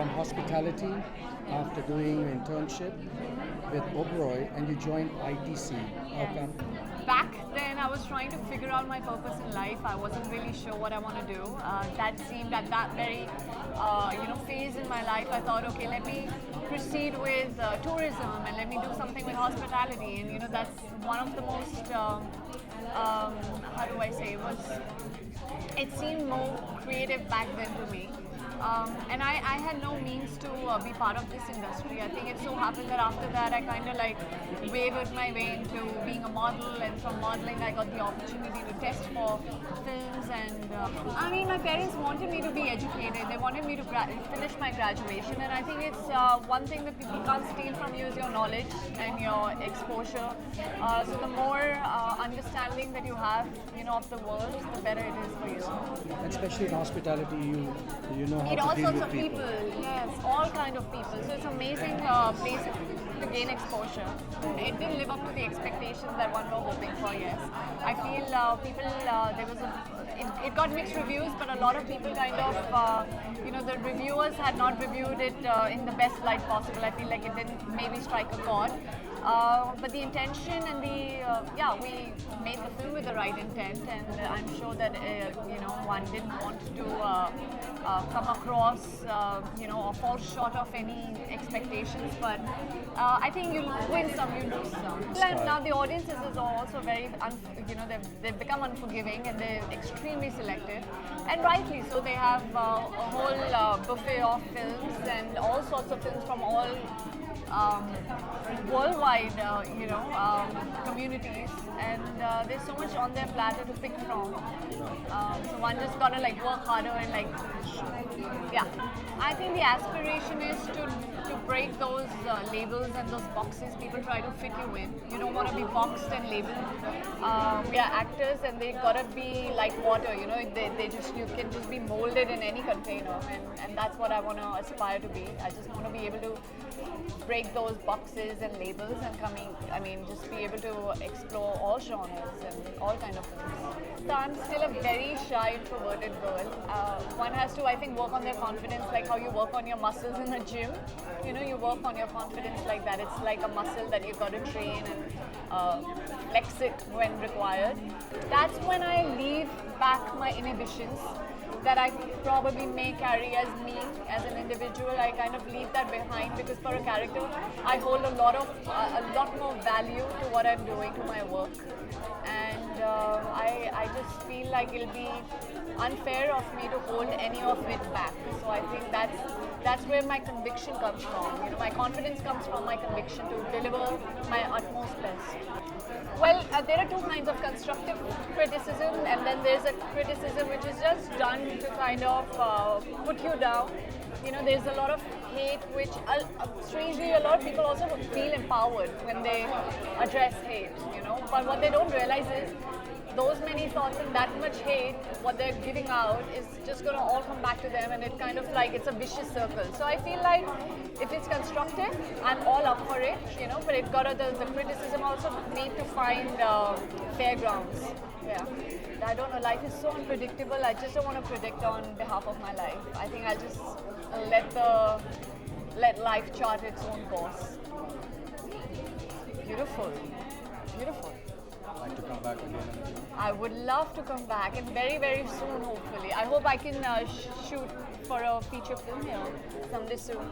from hospitality after doing an internship with Oberoi, and you joined ITC. How Yes. come? Back then, I was trying to figure out my purpose in life. I wasn't really sure what I want to do. That seemed at that very, phase in my life. I thought, okay, let me proceed with tourism and let me do something with hospitality. And that's one of the most, how do I say, it seemed more creative back then to me. And I had no means to be part of this industry. I think it so happened that after that I kind of like wavered my way into being a model, and from modeling I got the opportunity to test for films. And my parents wanted me to be educated. They wanted me to finish my graduation, and I think it's one thing that people can't steal from you is your knowledge and your exposure. So the more understanding that you have, of the world, the better it is for you. And especially in hospitality, you know Meet how all to deal sorts with of people. people, yes, all kind of people. So it's amazing place to gain exposure. It didn't live up to the expectations that one were hoping for. Yes, I feel people there was it got mixed reviews, but a lot of people kind of the reviewers had not reviewed it in the best light possible. I feel like it didn't maybe strike a chord. But the intention and we made the film with the right intent, and I'm sure that one didn't want to come across or fall short of any expectations. But I think you win some, you lose some. And now the audiences is also very they've become unforgiving, and they're extremely selective, and rightly so. They have a whole buffet of films and all sorts of films from all worldwide, communities, and there's so much on their platter to pick from. So one just gotta work harder and yeah. I think the aspiration is to break those labels and those boxes people try to fit you in. You don't want to be boxed and labeled. We are actors, and they gotta be like water. You can just be molded in any container, and that's what I want to aspire to be. I just want to be able to break those boxes and labels and just be able to explore all genres and all kind of things. So I'm still a very shy, introverted girl. One has to, I think, work on their confidence, like how you work on your muscles in the gym. You work on your confidence like that. It's like a muscle that you've got to train and flex it when required. That's when I leave back my inhibitions that I probably may carry as me as an individual. I kind of leave that behind, because for a character, I hold a lot more value to what I'm doing, to my work, and I just feel like it'll be unfair of me to hold any of it back. So I think that's where my conviction comes from. My confidence comes from my conviction to deliver my utmost best. Well, there are two kinds of constructive criticism, and then there's a criticism which is just done to kind of put you down. There's a lot of hate, which strangely a lot of people also feel empowered when they address hate. But what they don't realize is those many thoughts and that much hate, what they're giving out is just going to all come back to them, and it kind of it's a vicious circle. So I feel like if it's constructive, I'm all up for it, but it the criticism also need to find fair grounds. Yeah. I don't know, life is so unpredictable. I just don't want to predict on behalf of my life. I think I'll just let life chart its own course. Beautiful. Beautiful. Like to come back again? I would love to come back, and very, very soon, hopefully. I hope I can shoot for a feature film here someday soon.